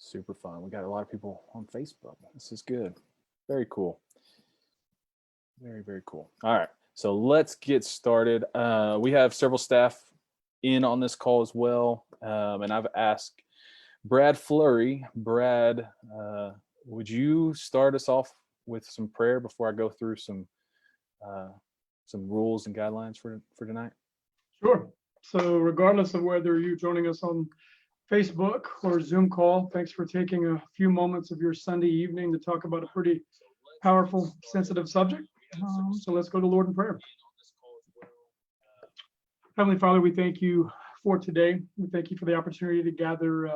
Super fun. We got a lot of people on Facebook. This is good. Very cool. Very, very cool. All right. So let's get started. We have several staff in on this call as well. And I've asked Brad Flurry. Brad, would you start us off with some prayer before I go through some rules and guidelines for tonight? Sure. So regardless of whether you're joining us on Facebook or Zoom call, thanks for taking a few moments of your Sunday evening to talk about a pretty powerful, sensitive subject. So let's go to Lord in prayer. Heavenly Father, we thank you for today. We thank you for the opportunity to gather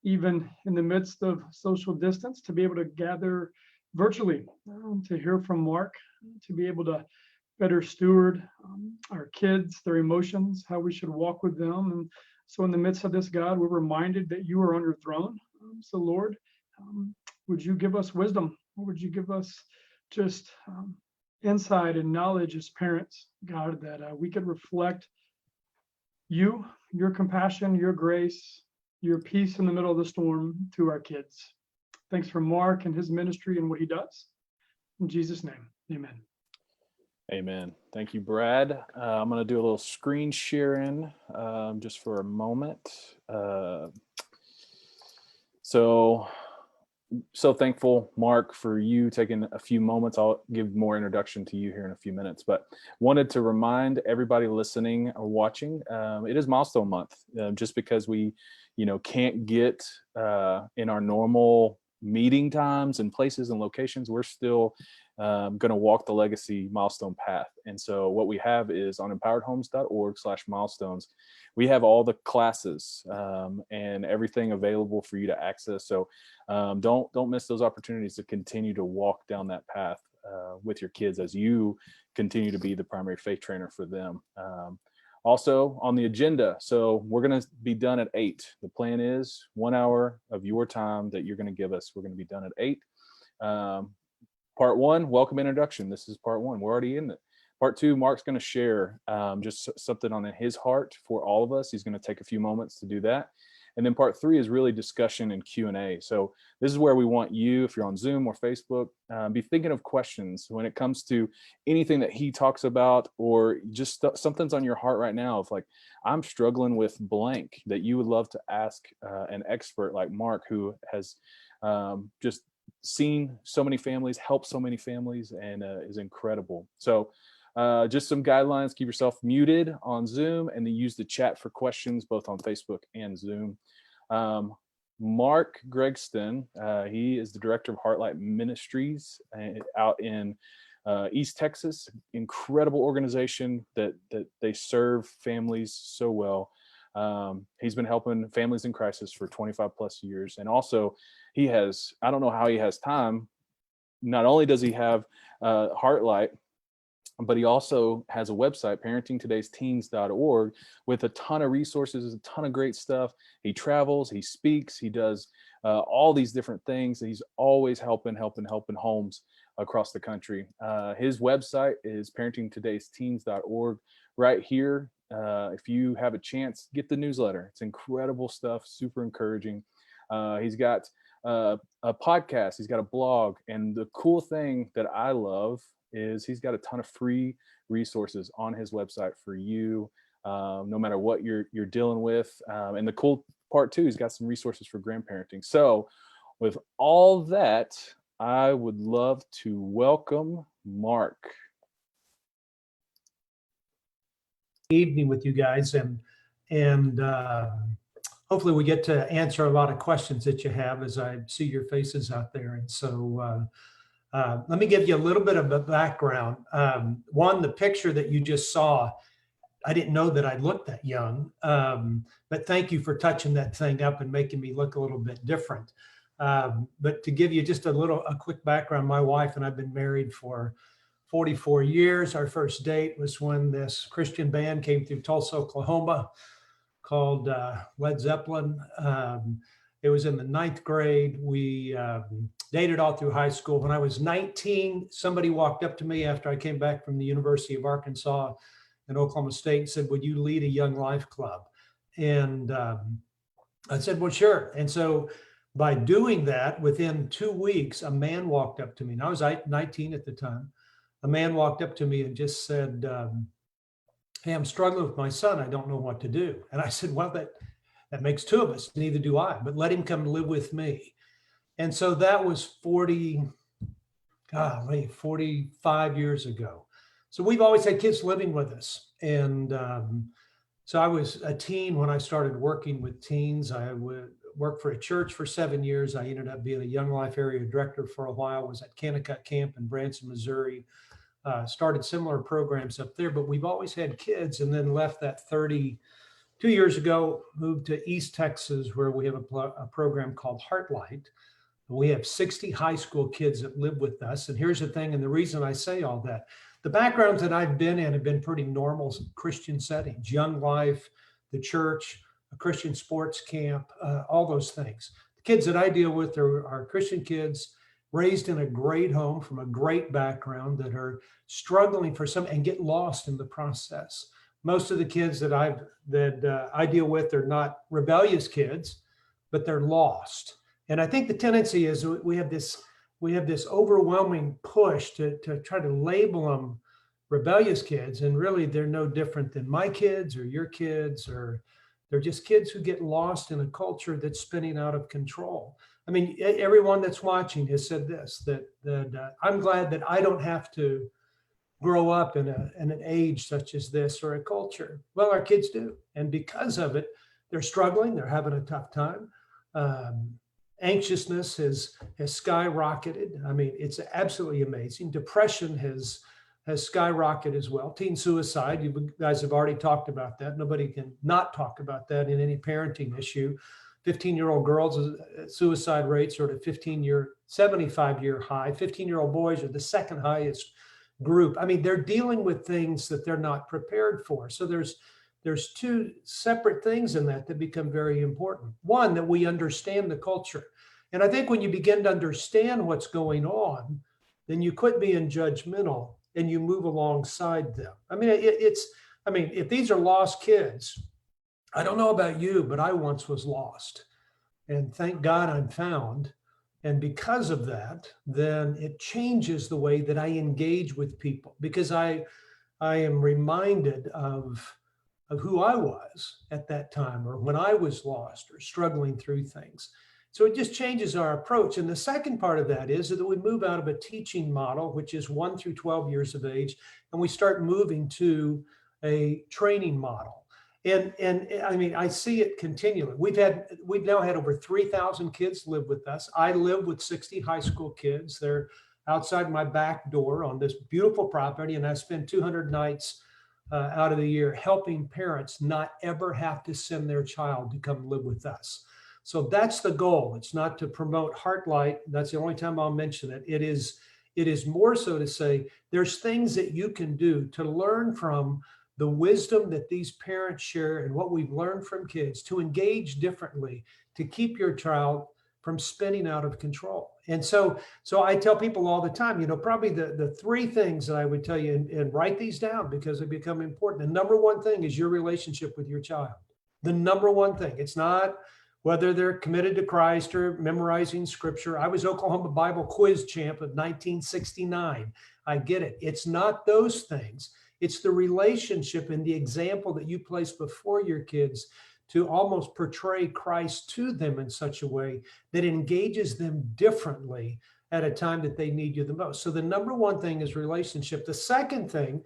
even in the midst of social distance, to be able to gather virtually, to hear from Mark, to be able to better steward our kids, their emotions, how we should walk with them. And so in the midst of this, God, we're reminded that you are on your throne. So Lord, would you give us wisdom? Or would you give us just insight and knowledge as parents, God, that we could reflect you, your compassion, your grace, your peace in the middle of the storm to our kids. Thanks for Mark and his ministry and what he does. In Jesus' name, amen. Amen. Thank you, Brad. I'm going to do a little screen sharing just for a moment. So thankful, Mark, for you taking a few moments. I'll give more introduction to you here in a few minutes, but wanted to remind everybody listening or watching, it is Milestone Month. Just because we, can't get in our normal meeting times and places and locations, we're still going to walk the legacy milestone path. And so what we have is on empoweredhomes.org/milestones, we have all the classes and everything available for you to access. So don't miss those opportunities to continue to walk down that path with your kids as you continue to be the primary faith trainer for them. Also on the agenda, so we're going to be done at 8. The plan is 1 hour of your time that you're going to give us. We're going to be done at 8. Part 1, welcome introduction. This is part 1. We're already in it. Part 2, Mark's going to share just something on his heart for all of us. He's going to take a few moments to do that. And then part 3 is really discussion and Q&A. So this is where we want you, if you're on Zoom or Facebook, be thinking of questions when it comes to anything that he talks about, or just something's on your heart right now of like, I'm struggling with blank, that you would love to ask an expert like Mark, who has just seen so many families, helped so many families, and is incredible. So just some guidelines: keep yourself muted on Zoom, and then use the chat for questions both on Facebook and Zoom. Mark Gregston, he is the director of Heartlight Ministries out in East Texas. Incredible organization that they serve families so well. He's been helping families in crisis for 25 plus years. And also he has, I don't know how he has time. Not only does he have Heartlight, but he also has a website, parentingtodaysteens.org, with a ton of resources, a ton of great stuff. He travels, he speaks, he does all these different things. He's always helping homes across the country. His website is parentingtodaysteens.org. Right here, if you have a chance, get the newsletter. It's incredible stuff, super encouraging. He's got a podcast, he's got a blog, and the cool thing that I love is he's got a ton of free resources on his website for you, no matter what you're dealing with. And the cool part too, he's got some resources for grandparenting. So with all that, I would love to welcome Mark. Evening with you guys, and hopefully we get to answer a lot of questions that you have as I see your faces out there. And so let me give you a little bit of a background. One, the picture that you just saw, I didn't know that I looked that young, but thank you for touching that thing up and making me look a little bit different. But to give you just a quick background, my wife and I've been married for 44 years. Our first date was when this Christian band came through Tulsa, Oklahoma, called Led Zeppelin. It was in the 9th grade. We dated all through high school. When I was 19, somebody walked up to me after I came back from the University of Arkansas in Oklahoma State and said, "Would you lead a young life club?" And I said, "Well, sure." And so by doing that, within 2 weeks, a man walked up to me, and I was 19 at the time. A man walked up to me and just said, hey, I'm struggling with my son. I don't know what to do. And I said, well, that makes two of us. Neither do I, but let him come live with me. And so that was 45 years ago. So we've always had kids living with us. And so I was a teen when I started working with teens. I would work for a church for 7 years. I ended up being a Young Life area director for a while, was at Kennecott Camp in Branson, Missouri. Started similar programs up there, but we've always had kids, and then left that 32 years ago, moved to East Texas, where we have a program called Heartlight. We have 60 high school kids that live with us. And here's the thing, and the reason I say all that, the backgrounds that I've been in have been pretty normal Christian settings, Young Life, the church, a Christian sports camp, all those things. The kids that I deal with are Christian kids raised in a great home from a great background that are struggling for some and get lost in the process. Most of the kids that I deal with are not rebellious kids, but they're lost. And I think the tendency is we have this overwhelming push to try to label them rebellious kids, and really they're no different than my kids or your kids, or they're just kids who get lost in a culture that's spinning out of control. I mean, everyone that's watching has said this, that I'm glad that I don't have to grow up in an age such as this or a culture. Well, our kids do. And because of it, they're struggling, they're having a tough time. Anxiousness has skyrocketed. I mean, it's absolutely amazing. Depression has skyrocketed as well. Teen suicide, you guys have already talked about that. Nobody can not talk about that in any parenting issue. 15-year-old girls, suicide rates are at a 75-year high. 15-year-old boys are the second highest group. I mean, they're dealing with things that they're not prepared for. So there's two separate things in that become very important. One, that we understand the culture. And I think when you begin to understand what's going on, then you quit being judgmental and you move alongside them. I mean, if these are lost kids, I don't know about you, but I once was lost, and thank God I'm found. And because of that, then it changes the way that I engage with people, because I am reminded of who I was at that time, or when I was lost or struggling through things. So it just changes our approach. And the second part of that is that we move out of a teaching model, which is 1 through 12 years of age, and we start moving to a training model. And I mean, I see it continually. We've now had over 3,000 kids live with us. I live with 60 high school kids. They're outside my back door on this beautiful property, and I spend 200 nights out of the year helping parents not ever have to send their child to come live with us. So that's the goal. It's not to promote Heartlight. That's the only time I'll mention it. It is more so to say there's things that you can do to learn from the wisdom that these parents share and what we've learned from kids to engage differently, to keep your child from spinning out of control. And so I tell people all the time, probably the three things that I would tell you, and write these down because they become important. The number one thing is your relationship with your child. The number one thing. It's not whether they're committed to Christ or memorizing scripture. I was Oklahoma Bible quiz champ of 1969. I get it. It's not those things. It's the relationship and the example that you place before your kids to almost portray Christ to them in such a way that engages them differently at a time that they need you the most. So the number one thing is relationship. The second thing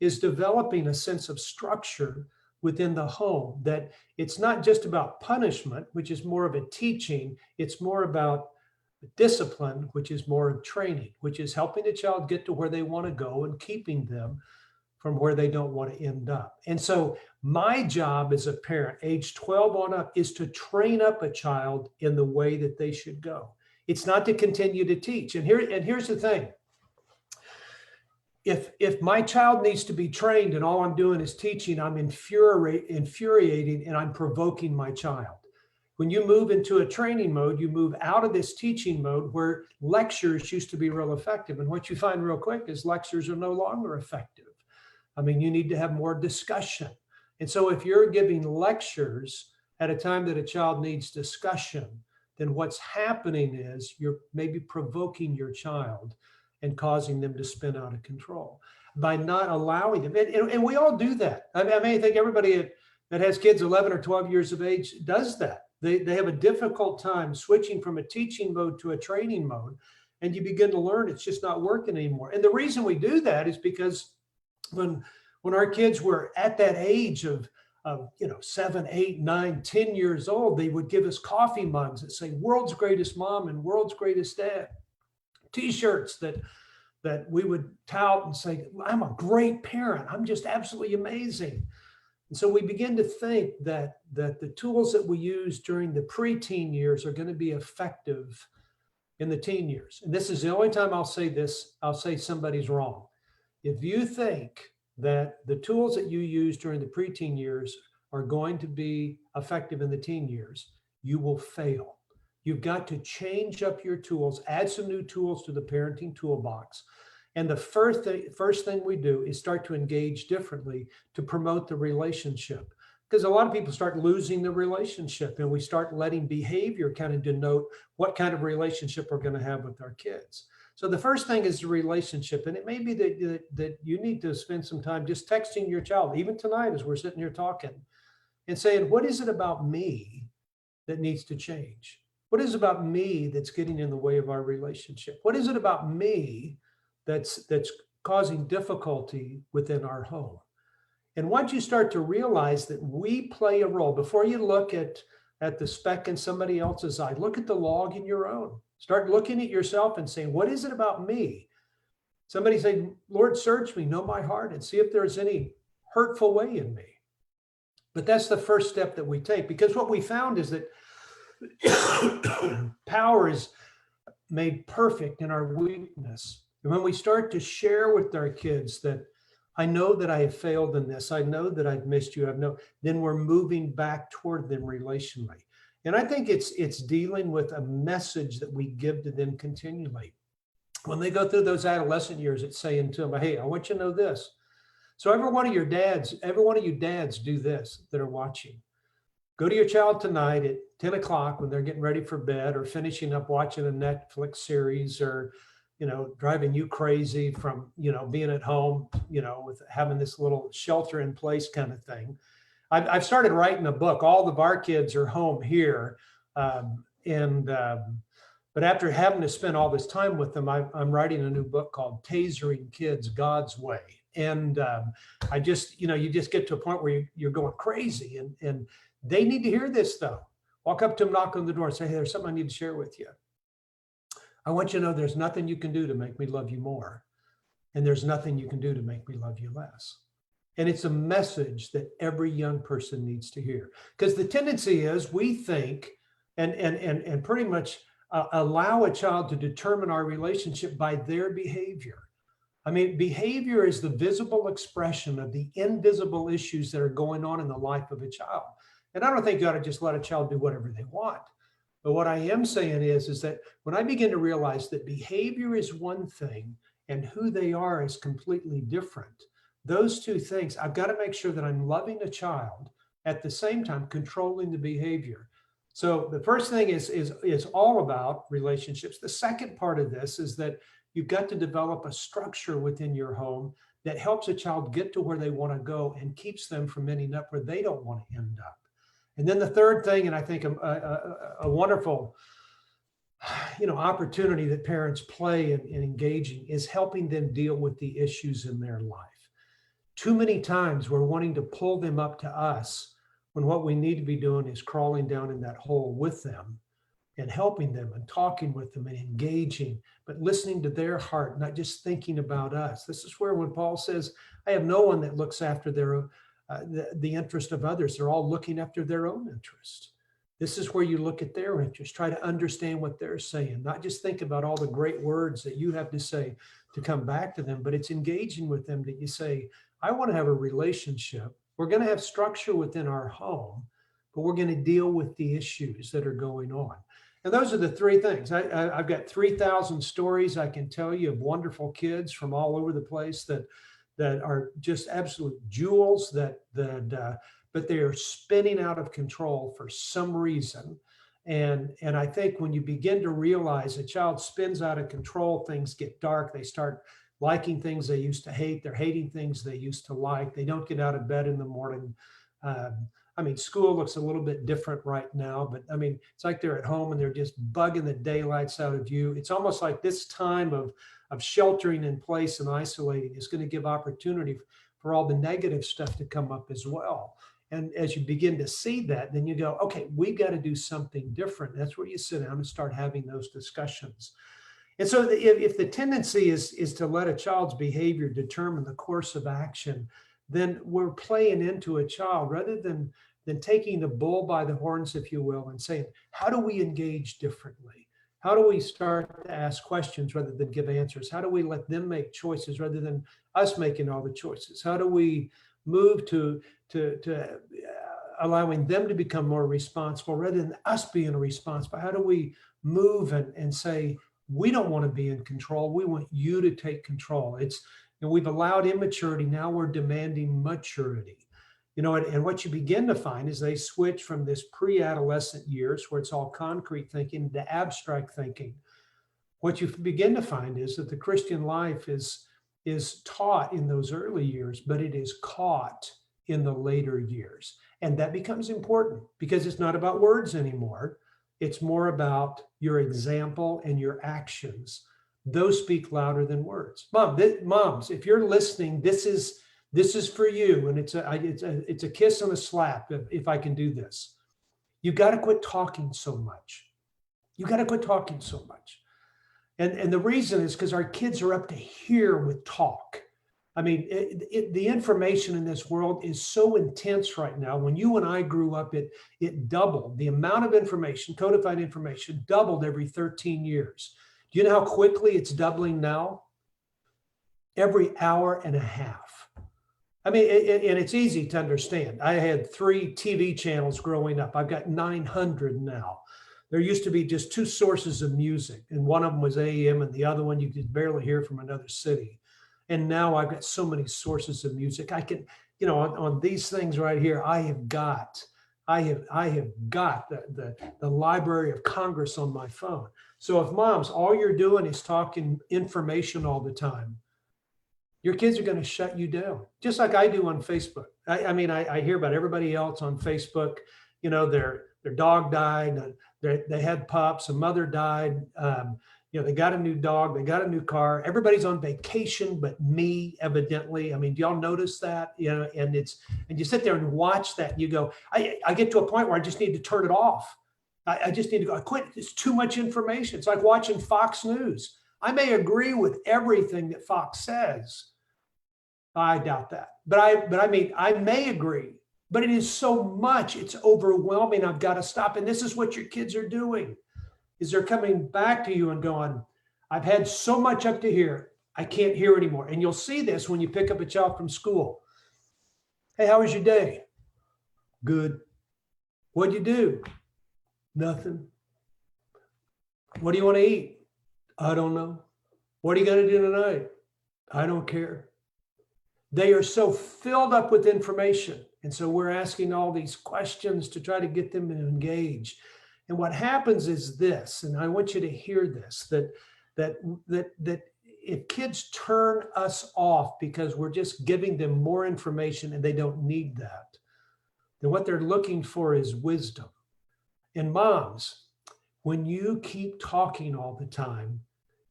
is developing a sense of structure within the home, that it's not just about punishment, which is more of a teaching. It's more about discipline, which is more of training, which is helping the child get to where they want to go and keeping them from where they don't want to end up. And so my job as a parent, age 12 on up, is to train up a child in the way that they should go. It's not to continue to teach. And here's the thing. If my child needs to be trained and all I'm doing is teaching, I'm infuriating and I'm provoking my child. When you move into a training mode, you move out of this teaching mode where lectures used to be real effective. And what you find real quick is lectures are no longer effective. I mean, you need to have more discussion. And so if you're giving lectures at a time that a child needs discussion, then what's happening is you're maybe provoking your child and causing them to spin out of control by not allowing them. And we all do that. I mean, I think everybody that has kids 11 or 12 years of age does that. They have a difficult time switching from a teaching mode to a training mode. And you begin to learn it's just not working anymore. And the reason we do that is because when our kids were at that age of 7, 8, 9, 10 years old, they would give us coffee mugs that say world's greatest mom and world's greatest dad, t-shirts that we would tout and say, I'm a great parent. I'm just absolutely amazing. And so we begin to think that the tools that we use during the preteen years are going to be effective in the teen years. And this is the only time I'll say this, I'll say somebody's wrong. If you think that the tools that you use during the preteen years are going to be effective in the teen years, you will fail. You've got to change up your tools, add some new tools to the parenting toolbox. And the first thing we do is start to engage differently to promote the relationship. Because a lot of people start losing the relationship, and we start letting behavior kind of denote what kind of relationship we're going to have with our kids. So the first thing is the relationship. And it may be that you need to spend some time just texting your child, even tonight as we're sitting here talking, and saying, what is it about me that needs to change? What is it about me that's getting in the way of our relationship? What is it about me that's causing difficulty within our home? And once you start to realize that we play a role, before you look at the speck in somebody else's eye, look at the log in your own. Start looking at yourself and saying, what is it about me? Somebody say, Lord, search me, know my heart, and see if there's any hurtful way in me. But that's the first step that we take, because what we found is that power is made perfect in our weakness. And when we start to share with our kids that I know that I have failed in this, I know that I've missed you, then we're moving back toward them relationally. And I think it's dealing with a message that we give to them continually. When they go through those adolescent years, it's saying to them, hey, I want you to know this. So every one of you dads do this that are watching. Go to your child tonight at 10 o'clock when they're getting ready for bed or finishing up watching a Netflix series, or driving you crazy from, being at home, with having this little shelter in place kind of thing. I've started writing a book. All of our kids are home here. But after having to spend all this time with them, I'm writing a new book called Tasering Kids God's Way. And I just, you just get to a point where you're going crazy, and they need to hear this though. Walk up to them, knock on the door and say, hey, there's something I need to share with you. I want you to know there's nothing you can do to make me love you more. And there's nothing you can do to make me love you less. And it's a message that every young person needs to hear. Because the tendency is we think and pretty much allow a child to determine our relationship by their behavior. I mean, behavior is the visible expression of the invisible issues that are going on in the life of a child. And I don't think you ought to just let a child do whatever they want. But what I am saying is that when I begin to realize that behavior is one thing and who they are is completely different, those two things, I've got to make sure that I'm loving a child at the same time controlling the behavior. So the first thing is all about relationships. The second part of this is that you've got to develop a structure within your home that helps a child get to where they want to go and keeps them from ending up where they don't want to end up. And then the third thing, and I think a wonderful, opportunity that parents play in engaging, is helping them deal with the issues in their life. Too many times we're wanting to pull them up to us when what we need to be doing is crawling down in that hole with them and helping them and talking with them and engaging, but listening to their heart, not just thinking about us. This is where when Paul says, I have no one that looks after the interest of others. They're all looking after their own interest. This is where you look at their interest, try to understand what they're saying, not just think about all the great words that you have to say to come back to them, but it's engaging with them that you say, I want to have a relationship. We're going to have structure within our home, but we're going to deal with the issues that are going on. And those are the three things. I've got 3,000 stories I can tell you of wonderful kids from all over the place that are just absolute jewels but they are spinning out of control for some reason. And I think when you begin to realize a child spins out of control, things get dark, they start liking things they used to hate, they're hating things they used to like, they don't get out of bed in the morning. I mean, school looks a little bit different right now, but I mean, it's like they're at home and they're just bugging the daylights out of you. It's almost like this time of sheltering in place and isolating is going to give opportunity for all the negative stuff to come up as well. And as you begin to see that, then you go, okay, we got to do something different. That's where you sit down and start having those discussions. And so if the tendency is to let a child's behavior determine the course of action, then we're playing into a child rather than taking the bull by the horns, if you will, and saying, how do we engage differently? How do we start to ask questions rather than give answers? How do we let them make choices rather than us making all the choices? How do we move to allowing them to become more responsible rather than us being responsible? How do we move and say, we don't want to be in control. We want you to take control. We've allowed immaturity. Now we're demanding maturity. And what you begin to find is they switch from this pre-adolescent years where it's all concrete thinking to abstract thinking. What you begin to find is that the Christian life is taught in those early years, but it is caught in the later years. And that becomes important because it's not about words anymore. It's more about your example and your actions. Those speak louder than words. Moms, if you're listening, this is for you. And it's a kiss and a slap if I can do this. You got to quit talking so much. You got to quit talking so much. And the reason is because our kids are up to here with talk. I mean, the information in this world is so intense right now. When you and I grew up, it doubled. The amount of information, codified information, doubled every 13 years. Do you know how quickly it's doubling now? Every hour and a half. I mean, and it's easy to understand. I had 3 TV channels growing up. I've got 900 now. There used to be just 2 sources of music, and one of them was AM, and the other one you could barely hear from another city. And now I've got so many sources of music. I can, on these things right here, I have got the Library of Congress on my phone. So if moms, all you're doing is talking information all the time, your kids are going to shut you down, just like I do on Facebook. I hear about everybody else on Facebook. Their dog died, they had pups, a mother died. They got a new dog, they got a new car. Everybody's on vacation, but me, evidently. I mean, do y'all notice that? And you sit there and watch that, and you go, I get to a point where I just need to turn it off. I just need to go, I quit. It's too much information. It's like watching Fox News. I may agree with everything that Fox says. I doubt that. But I may agree, but it is so much, it's overwhelming. I've got to stop. And this is what your kids are doing, is they're coming back to you and going, I've had so much up to here, I can't hear anymore. And you'll see this when you pick up a child from school. Hey, how was your day? Good. What'd you do? Nothing. What do you want to eat? I don't know. What are you going to do tonight? I don't care. They are so filled up with information. And so we're asking all these questions to try to get them to engage. And what happens is this, and I want you to hear this, that if kids turn us off because we're just giving them more information and they don't need that, then what they're looking for is wisdom. And moms, when you keep talking all the time,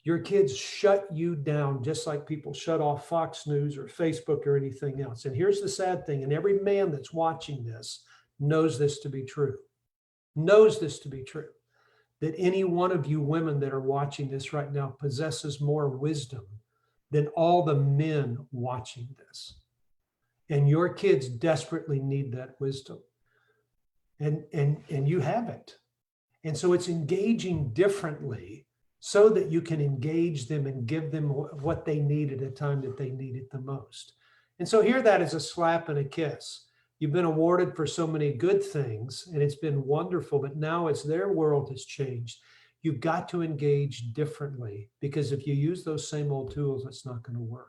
your kids shut you down just like people shut off Fox News or Facebook or anything else. And here's the sad thing, and every man that's watching this knows this to be true. Knows this to be true, that any one of you women that are watching this right now possesses more wisdom than all the men watching this. And your kids desperately need that wisdom. And you have it. And so it's engaging differently so that you can engage them and give them what they need at a time that they need it the most. And so hear that as a slap and a kiss. You've been awarded for so many good things, and it's been wonderful, but now as their world has changed, you've got to engage differently, because if you use those same old tools, it's not going to work.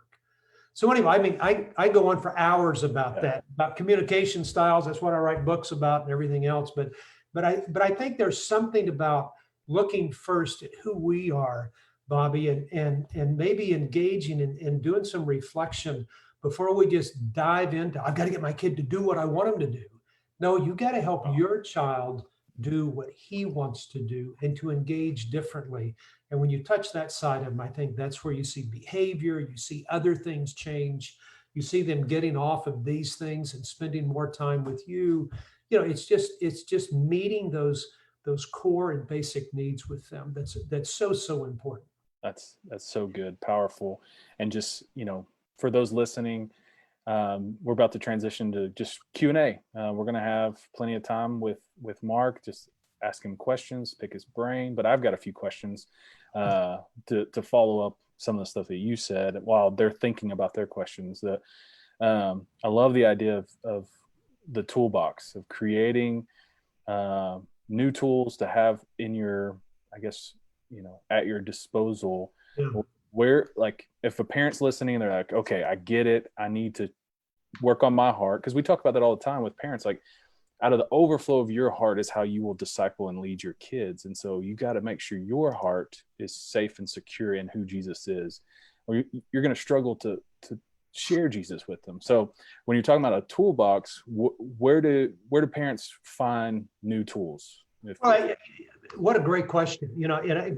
So anyway, I go on for hours about that, about communication styles. That's what I write books about and everything else. But But I think there's something about looking first at who we are, Bobby, and maybe engaging and doing some reflection before we just dive into, I've got to get my kid to do what I want him to do. No, you got to help your child do what he wants to do and to engage differently. And when you touch that side of them, I think that's where you see behavior, you see other things change, you see them getting off of these things and spending more time with you. You know, it's just meeting those core and basic needs with them. That's so important. That's so good, powerful. And just, for those listening, we're about to transition to just Q&A. We're going to have plenty of time with Mark, just ask him questions, pick his brain. But I've got a few questions to follow up some of the stuff that you said while they're thinking about their questions. That I love the idea of the toolbox, of creating new tools to have in your, I guess, at your disposal. Yeah. Where, like, if a parent's listening and they're like, okay, I get it, I need to work on my heart, because we talk about that all the time with parents, like, out of the overflow of your heart is how you will disciple and lead your kids. And so you got to make sure your heart is safe and secure in who Jesus is, or you're going to struggle to share Jesus with them. So when you're talking about a toolbox, where do parents find new tools? What a great question.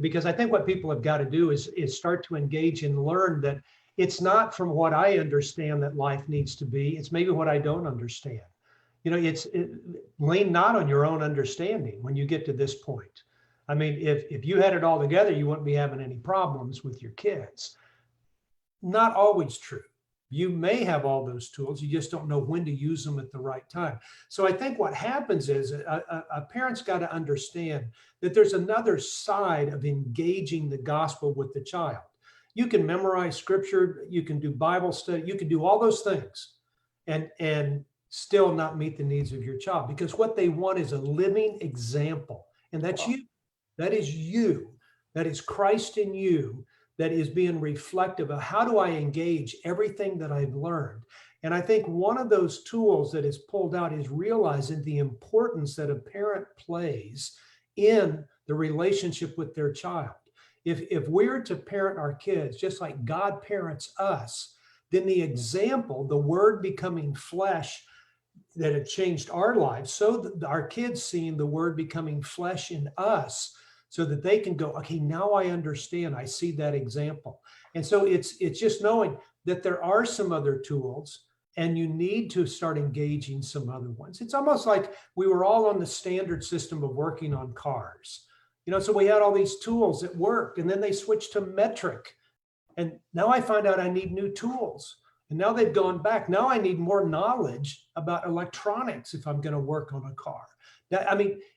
Because I think what people have got to do is start to engage and learn that it's not from what I understand that life needs to be. It's maybe what I don't understand. Lean not on your own understanding when you get to this point. I mean, if you had it all together, you wouldn't be having any problems with your kids. Not always true. You may have all those tools, you just don't know when to use them at the right time. So I think what happens is a parent's got to understand that there's another side of engaging the gospel with the child. You can memorize scripture, you can do Bible study, you can do all those things and still not meet the needs of your child, because what they want is a living example. And that's you. That is you. That is Christ in you. That is being reflective of how do I engage everything that I've learned. And I think one of those tools that is pulled out is realizing the importance that a parent plays in the relationship with their child. If we're to parent our kids just like God parents us, then the example, the word becoming flesh, that had changed our lives, so that our kids seeing the word becoming flesh in us, so that they can go, okay, now I understand, I see that example. And so it's just knowing that there are some other tools and you need to start engaging some other ones. It's almost like we were all on the standard system of working on cars. So we had all these tools that work, and then they switched to metric. And now I find out I need new tools. And now they've gone back. Now I need more knowledge about electronics if I'm going to work on a car.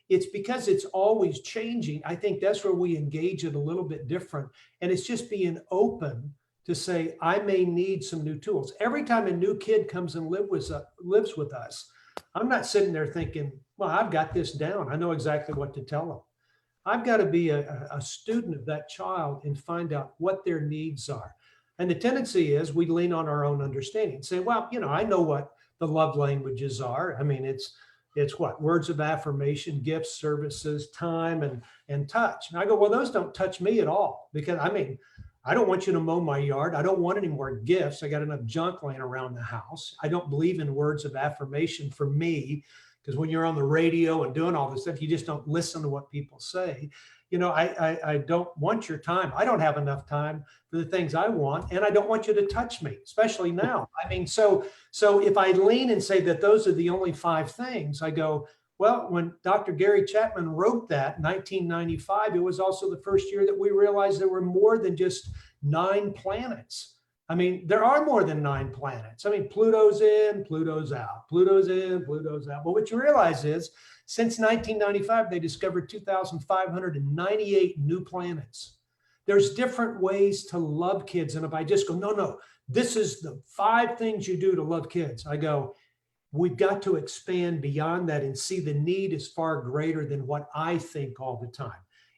It's because it's always changing. I think that's where we engage it a little bit different. And it's just being open to say, I may need some new tools. Every time a new kid comes and lives with us, I'm not sitting there thinking, well, I've got this down. I know exactly what to tell them. I've got to be a student of that child and find out what their needs are. And the tendency is we lean on our own understanding, say, well, I know what the love languages are. I mean, it's what? Words of affirmation, gifts, services, time, and touch. And I go, well, those don't touch me at all, because I don't want you to mow my yard. I don't want any more gifts. I got enough junk laying around the house. I don't believe in words of affirmation for me, because when you're on the radio and doing all this stuff, you just don't listen to what people say. I don't want your time. I don't have enough time for the things I want, and I don't want you to touch me, especially now. So if I lean and say that those are the only 5 things, I go, well, when Dr. Gary Chapman wrote that in 1995, it was also the first year that we realized there were more than just 9 planets. There are more than 9 planets. Pluto's in, Pluto's out, Pluto's in, Pluto's out. But what you realize is, since 1995, they discovered 2,598 new planets. There's different ways to love kids. And if I just go, no, this is the 5 things you do to love kids, I go, we've got to expand beyond that and see the need is far greater than what I think all the time.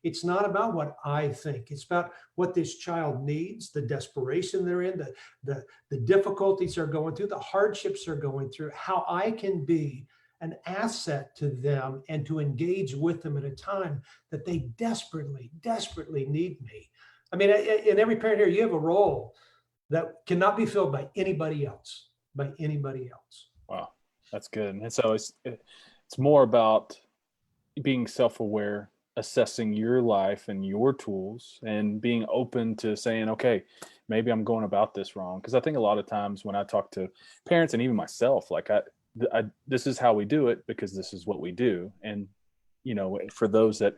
It's not about what I think. It's about what this child needs, the desperation they're in, the difficulties they're going through, the hardships they're going through, how I can be an asset to them and to engage with them at a time that they desperately, desperately need me. I mean, in every parent here, you have a role that cannot be filled by anybody else, Wow, that's good. And so it's more about being self-aware, assessing your life and your tools, and being open to saying, okay, maybe I'm going about this wrong. Because I think a lot of times when I talk to parents and even myself, like this is how we do it because this is what we do. And, you know, for those that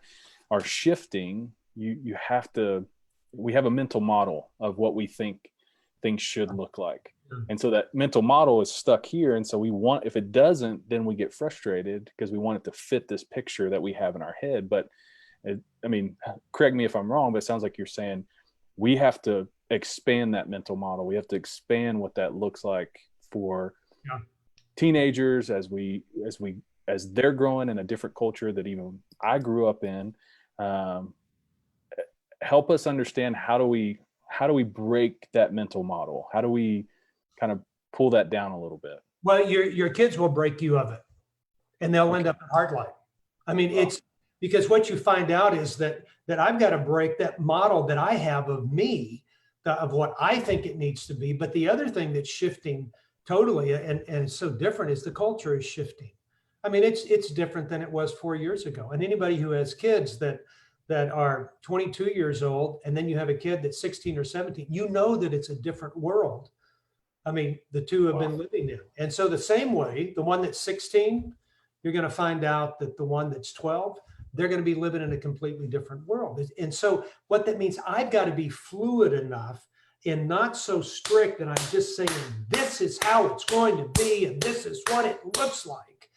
are shifting, you have to, we have a mental model of what we think things should look like. And so that mental model is stuck here. And so we want, if it doesn't, then we get frustrated because we want it to fit this picture that we have in our head. But I mean, correct me if I'm wrong, but it sounds like you're saying we have to expand that mental model. We have to expand what that looks like for teenagers as they're growing in a different culture that even I grew up in. Help us understand how do we break that mental model? How do we kind of pull that down a little bit? Well, your kids will break you of it, and they'll end up in hard life. I mean, it's because what you find out is that I've got to break that model that I have of me, of what I think it needs to be. But the other thing that's shifting totally, and it's so different, is the culture is shifting. I mean, it's different than it was 4 years ago. And anybody who has kids that are 22 years old, and then you have a kid that's 16 or 17, you know that it's a different world. I mean, the two have been living in. And so the same way, the one that's 16, you're going to find out that the one that's 12, they're going to be living in a completely different world. And so what that means, I've got to be fluid enough and not so strict that I'm just saying, this is how it's going to be, and this is what it looks like.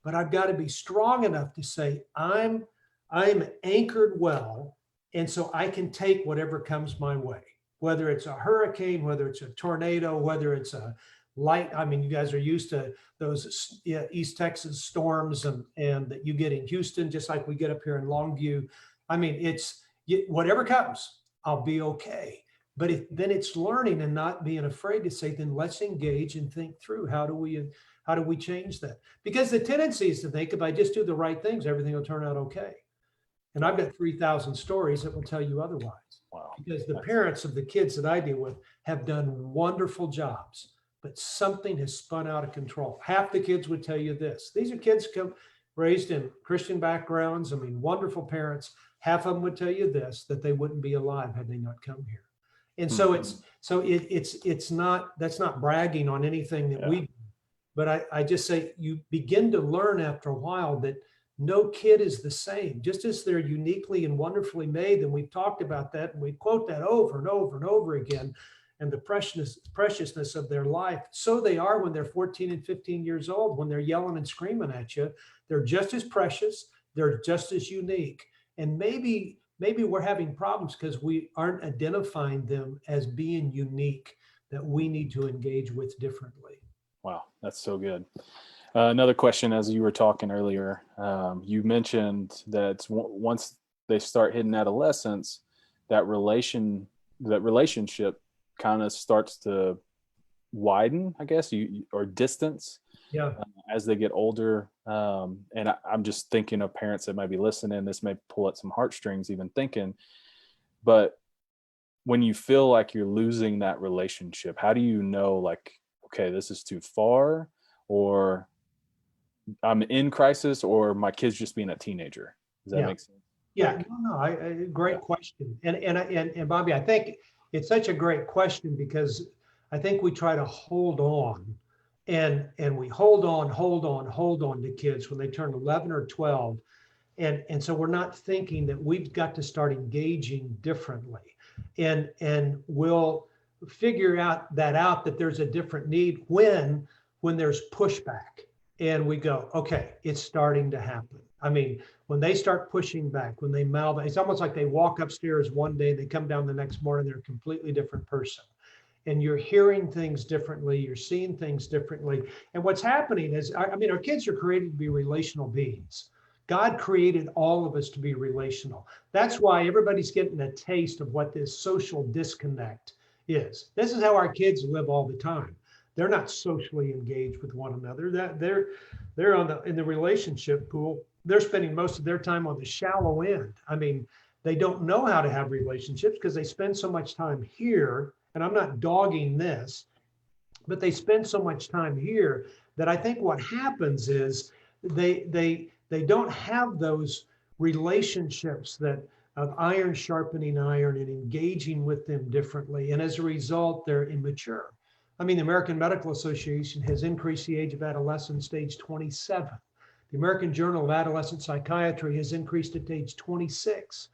But I've got to be strong enough to say, I'm anchored well, and so I can take whatever comes my way, whether it's a hurricane, whether it's a tornado, whether it's a light. I mean, you guys are used to those East Texas storms and that you get in Houston, just like we get up here in Longview. I mean, it's whatever comes, I'll be okay. But then it's learning and not being afraid to say, then let's engage and think through how do we change that? Because the tendency is to think if I just do the right things, everything will turn out okay. And I've got 3,000 stories that will tell you otherwise. Wow. Because the parents of the kids that I deal with have done wonderful jobs, but something has spun out of control. Half the kids would tell you this. These are kids raised in Christian backgrounds. I mean, wonderful parents. Half of them would tell you this, that they wouldn't be alive had they not come here. And so it's not, that's not bragging on anything that we do, but I just say you begin to learn after a while that no kid is the same. Just as they're uniquely and wonderfully made, and we've talked about that, and we quote that over and over and over again, and the preciousness of their life, so they are when they're 14 and 15 years old, when they're yelling and screaming at you. They're just as precious, they're just as unique. And maybe we're having problems because we aren't identifying them as being unique, that we need to engage with differently. Wow, that's so good. Another question, as you were talking earlier, you mentioned that once they start hitting adolescence, that relationship kind of starts to widen, I guess, or distance as they get older. And I'm just thinking of parents that might be listening. This may pull at some heartstrings, even thinking. But when you feel like you're losing that relationship, how do you know, like, okay, this is too far, or I'm in crisis, or my kid's just being a teenager? Does that make sense? Yeah, no, great question. And Bobby, I think it's such a great question because I think we try to hold on and we hold on to kids when they turn 11 or 12. And so we're not thinking that we've got to start engaging differently. And we'll figure out that there's a different need when there's pushback. And we go, okay, it's starting to happen. I mean, when they start pushing back, when they mouth, it's almost like they walk upstairs one day, they come down the next morning, they're a completely different person. And you're hearing things differently, you're seeing things differently. And what's happening is, I mean, our kids are created to be relational beings. God created all of us to be relational. That's why everybody's getting a taste of what this social disconnect is. This is how our kids live all the time. they're not socially engaged with one another. That they're in the relationship pool. They're spending most of their time on the shallow end. I mean, they don't know how to have relationships because they spend so much time here. And I'm not dogging this, but they spend so much time here that I think what happens is they don't have those relationships that of iron sharpening iron and engaging with them differently. And as a result, they're immature. I mean, the American Medical Association has increased the age of adolescence to age 27. The American Journal of Adolescent Psychiatry has increased it to age 26.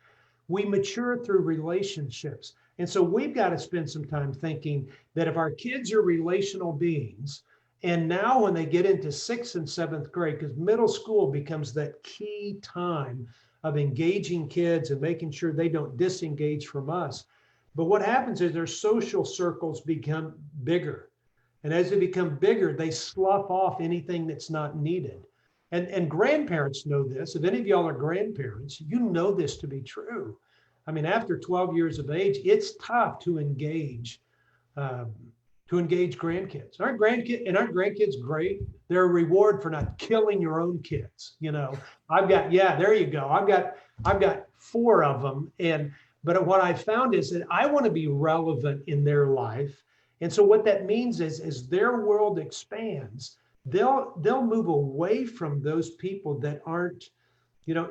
We mature through relationships. And so we've got to spend some time thinking that if our kids are relational beings, and now when they get into 6th and 7th grade, because middle school becomes that key time of engaging kids and making sure they don't disengage from us. But what happens is their social circles become bigger. And as they become bigger, they slough off anything that's not needed. And grandparents know this. If any of y'all are grandparents, you know this to be true. I mean, after 12 years of age, it's tough to engage grandkids. Aren't grandkids great? They're a reward for not killing your own kids. You know, there you go. I've got 4 of them. But what I found is that I want to be relevant in their life. And so what that means is, as their world expands, they'll move away from those people that aren't,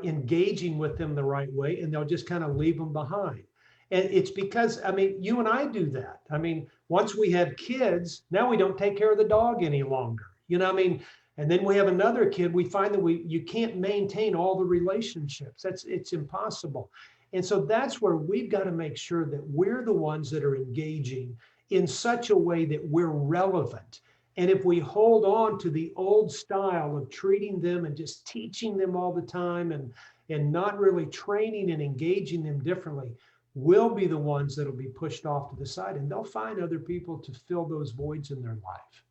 engaging with them the right way, and they'll just kind of leave them behind. And it's because, I mean, you and I do that. I mean, once we have kids, now we don't take care of the dog any longer. And then we have another kid, we find that you can't maintain all the relationships. It's impossible. And so that's where we've got to make sure that we're the ones that are engaging in such a way that we're relevant. And if we hold on to the old style of treating them and just teaching them all the time and not really training and engaging them differently, we'll be the ones that'll be pushed off to the side, and they'll find other people to fill those voids in their life.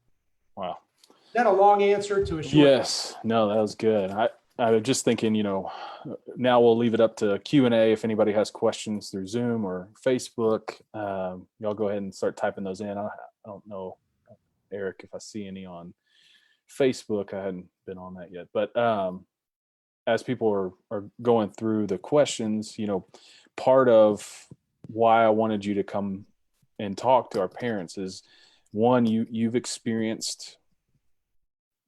Wow. Is that a long answer to a short? Yes. No, that was good. I was just thinking, now we'll leave it up to Q&A if anybody has questions through Zoom or Facebook. Y'all go ahead and start typing those in. I don't know, Eric, if I see any on Facebook. I hadn't been on that yet. But as people are going through the questions, part of why I wanted you to come and talk to our parents is, one, you've experienced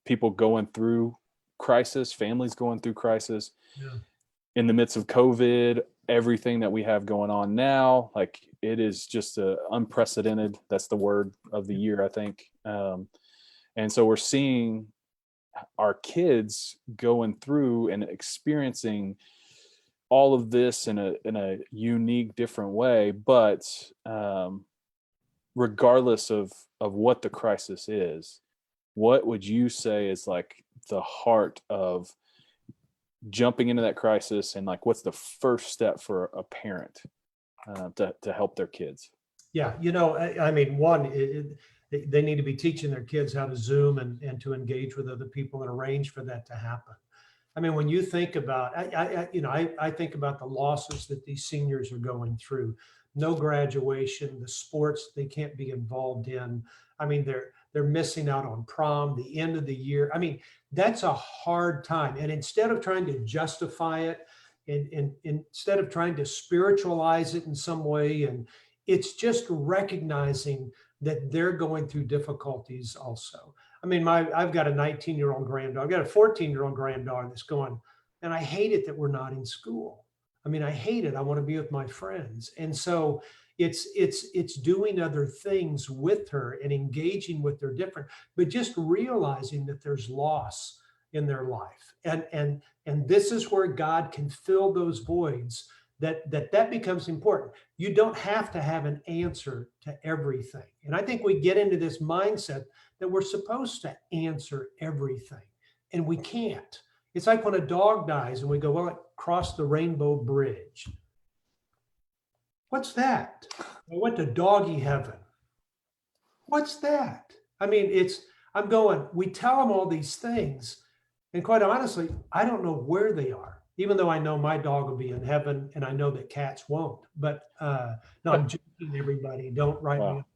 people going through crisis, families going through crisis. Yeah. In the midst of COVID, everything that we have going on now, like, it is just unprecedented. That's the word of the year, I think. And so we're seeing our kids going through and experiencing all of this in a unique, different way. But regardless of what the crisis is, what would you say is like the heart of jumping into that crisis, and like, what's the first step for a parent to help their kids? Yeah, I mean, one, they need to be teaching their kids how to Zoom and to engage with other people and arrange for that to happen. I mean, when you think about, I think about the losses that these seniors are going through. No graduation, the sports they can't be involved in. I mean, they're missing out on prom, the end of the year. I mean, that's a hard time. And instead of trying to justify it, and instead of trying to spiritualize it in some way, and it's just recognizing that they're going through difficulties also. I mean, I've got a 19-year-old granddaughter. I've got a 14-year-old granddaughter that's going, and I hate it that we're not in school. I mean, I hate it. I want to be with my friends. And so it's doing other things with her and engaging with her different, but just realizing that there's loss in their life. And this is where God can fill those voids, that becomes important. You don't have to have an answer to everything. And I think we get into this mindset that we're supposed to answer everything, and we can't. It's like when a dog dies and we go, well, it crossed the rainbow bridge. What's that? I went to doggy heaven. What's that? I mean, we tell them all these things, and quite honestly, I don't know where they are, even though I know my dog will be in heaven, and I know that cats won't. But no, I'm joking, everybody. Don't write me up.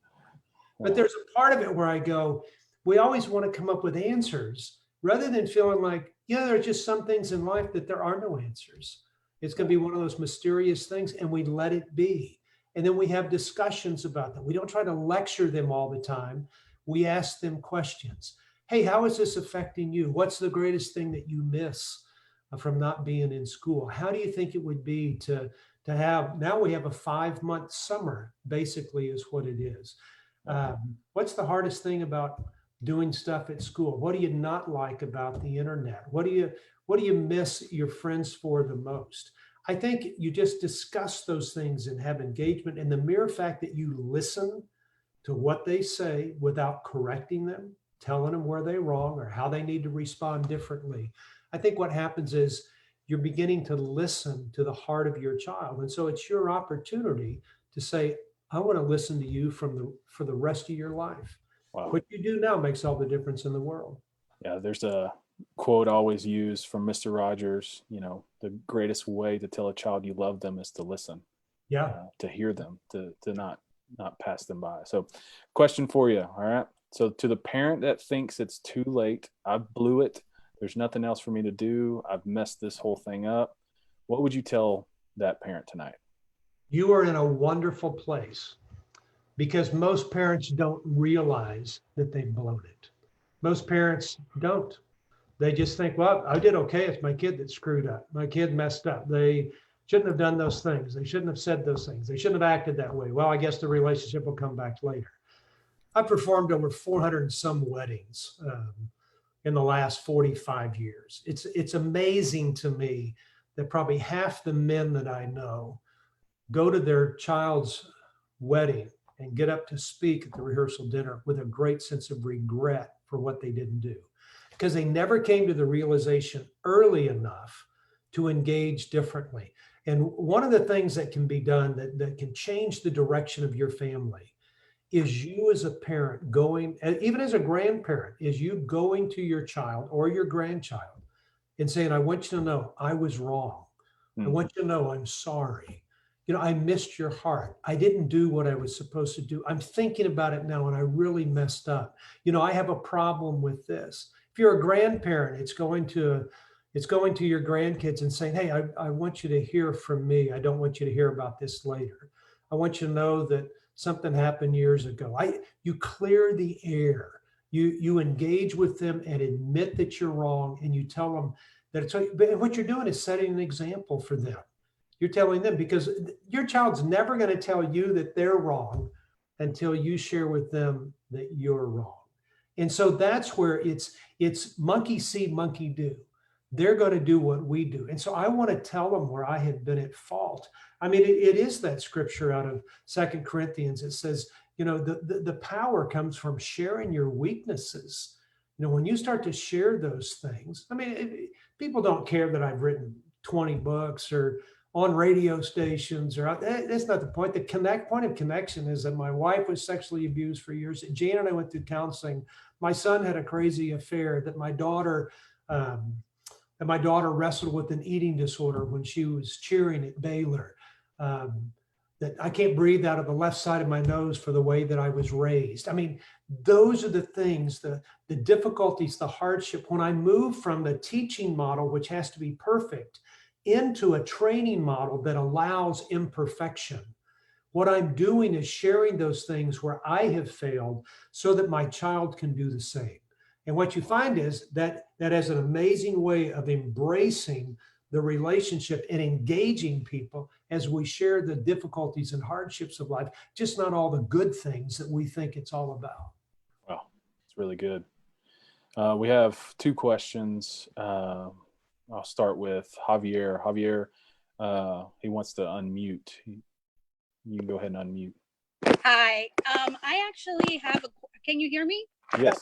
But there's a part of it where I go, we always want to come up with answers rather than feeling like, yeah, there are just some things in life that there are no answers. It's going to be one of those mysterious things, and we let it be. And then we have discussions about them. We don't try to lecture them all the time. We ask them questions. Hey, how is this affecting you? What's the greatest thing that you miss from not being in school? How do you think it would be to have, now we have a 5-month summer, basically is what it is. What's the hardest thing about doing stuff at school? What do you not like about the internet? What do you miss your friends for the most? I think you just discuss those things and have engagement. And the mere fact that you listen to what they say without correcting them, telling them where they're wrong or how they need to respond differently. I think what happens is you're beginning to listen to the heart of your child. And so it's your opportunity to say, I want to listen to you for the rest of your life. Wow. What you do now makes all the difference in the world. Yeah, there's a quote always used from Mr. Rogers, the greatest way to tell a child you love them is to listen. Yeah. To hear them, to not pass them by. So question for you. All right. So to the parent that thinks it's too late, I blew it, there's nothing else for me to do, I've messed this whole thing up, what would you tell that parent tonight? You are in a wonderful place because most parents don't realize that they've blown it. Most parents don't. They just think, well, I did okay. It's my kid that screwed up. My kid messed up. They shouldn't have done those things. They shouldn't have said those things. They shouldn't have acted that way. Well, I guess the relationship will come back later. I've performed over 400 and some weddings in the last 45 years. It's amazing to me that probably half the men that I know go to their child's wedding and get up to speak at the rehearsal dinner with a great sense of regret for what they didn't do, because they never came to the realization early enough to engage differently. And one of the things that can be done that can change the direction of your family is you as a parent going, and even as a grandparent, is you going to your child or your grandchild and saying, I want you to know I was wrong. I want you to know I'm sorry. I missed your heart. I didn't do what I was supposed to do. I'm thinking about it now and I really messed up. I have a problem with this. If you're a grandparent, it's going to your grandkids and saying, hey, I want you to hear from me. I don't want you to hear about this later. I want you to know that something happened years ago. You clear the air. You engage with them and admit that you're wrong, and you tell them that it's, but what you're doing is setting an example for them. You're telling them, because your child's never going to tell you that they're wrong until you share with them that you're wrong. And so that's where it's monkey see, monkey do. They're going to do what we do. And so I want to tell them where I have been at fault. I mean, it is that scripture out of 2 Corinthians. It says, the power comes from sharing your weaknesses. When you start to share those things, I mean, people don't care that I've written 20 books or on radio stations, or that's not the point. The point of connection is that my wife was sexually abused for years. Jane and I went through counseling. My son had a crazy affair. That my daughter wrestled with an eating disorder when she was cheering at Baylor. That I can't breathe out of the left side of my nose for the way that I was raised. I mean, those are the things, the difficulties, the hardship. When I move from the teaching model, which has to be perfect, into a training model that allows imperfection, what I'm doing is sharing those things where I have failed so that my child can do the same. And what you find is that has an amazing way of embracing the relationship and engaging people as we share the difficulties and hardships of life, just not all the good things that we think it's all about. Wow, it's really good. We have 2 questions. I'll start with Javier. Javier, he wants to unmute. You can go ahead and unmute. Hi. I actually can you hear me? Yes.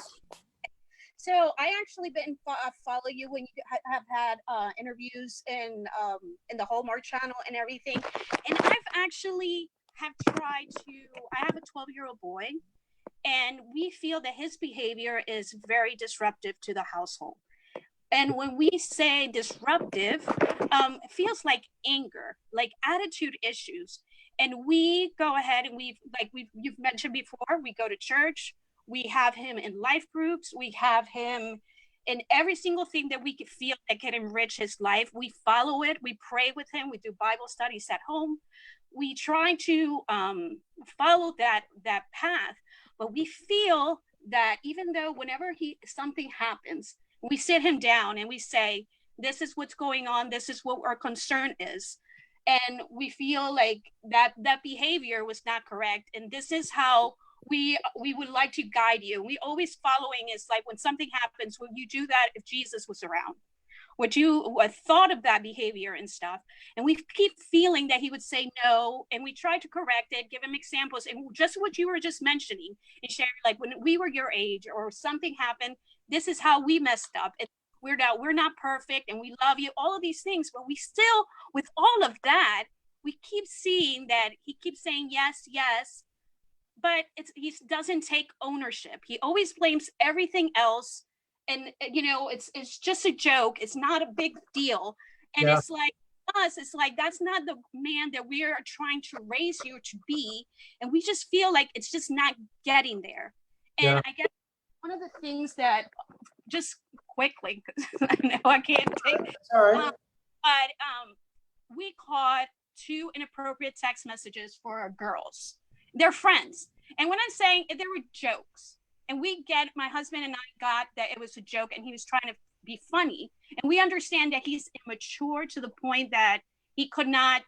So I actually follow you when you have had interviews in the Hallmark channel and everything. And I've actually I have a 12-year-old boy, and we feel that his behavior is very disruptive to the household. And when we say disruptive, it feels like anger, like attitude issues. And we go ahead and you've mentioned before, we go to church, we have him in life groups, we have him in every single thing that we could feel that can enrich his life. We follow it, we pray with him, we do Bible studies at home. We try to follow that path, but we feel that even though whenever something happens, we sit him down and we say, this is what's going on, this is what our concern is. And we feel like that behavior was not correct. And this is how we would like to guide you. We always following is like, when something happens, would you do that if Jesus was around? Would you thought of that behavior and stuff? And we keep feeling that he would say no. And we try to correct it, give him examples. And just what you were just mentioning and sharing, like when we were your age or something happened, this is how we messed up. And we're not perfect and we love you, all of these things. But we still, with all of that, we keep seeing that he keeps saying yes, yes. But he doesn't take ownership. He always blames everything else. And it's just a joke. It's not a big deal. And It's like us, it's like, that's not the man that we are trying to raise you to be. And we just feel like it's just not getting there. And I guess one of the things that, just quickly, because I know I can't take it. All right. We caught 2 inappropriate text messages for our girls. They're friends. And when I'm saying they were jokes, and my husband and I got that it was a joke and he was trying to be funny. And we understand that he's immature to the point that he could not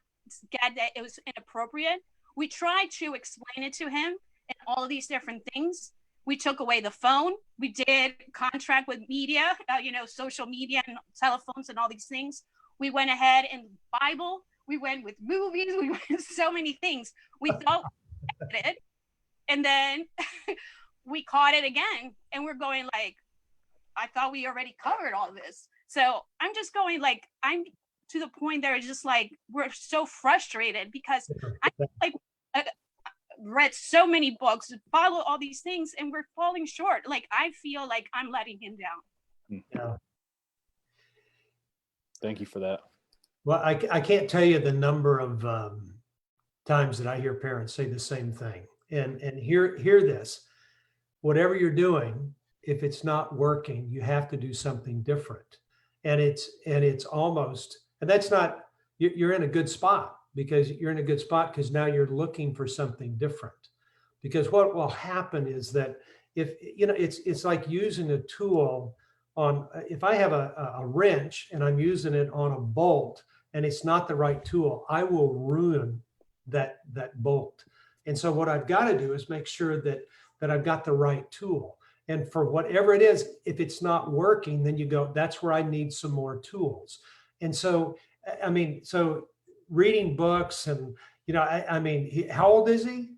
get that it was inappropriate. We tried to explain it to him and all of these different things. We took away the phone. We did contract with media, social media and telephones and all these things. We went ahead and Bible. We went with movies. We went with so many things. We thought we had it. And then we caught it again. And we're going like, I thought we already covered all this. So I'm just going like, I'm to the point that it's just like, we're so frustrated because I read so many books, follow all these things, and we're falling short. Like, I feel like I'm letting him down. Yeah. Thank you for that. Well, I can't tell you the number of times that I hear parents say the same thing. And hear this. Whatever you're doing, if it's not working, you have to do something different. And it's almost, and that's not, you're in a good spot, because you're in a good spot because now you're looking for something different. Because what will happen is that if, it's like using a tool on, if I have a wrench and I'm using it on a bolt and it's not the right tool, I will ruin that bolt. And so what I've got to do is make sure that I've got the right tool. And for whatever it is, if it's not working, then you go, that's where I need some more tools. And so, so reading books and, how old is he?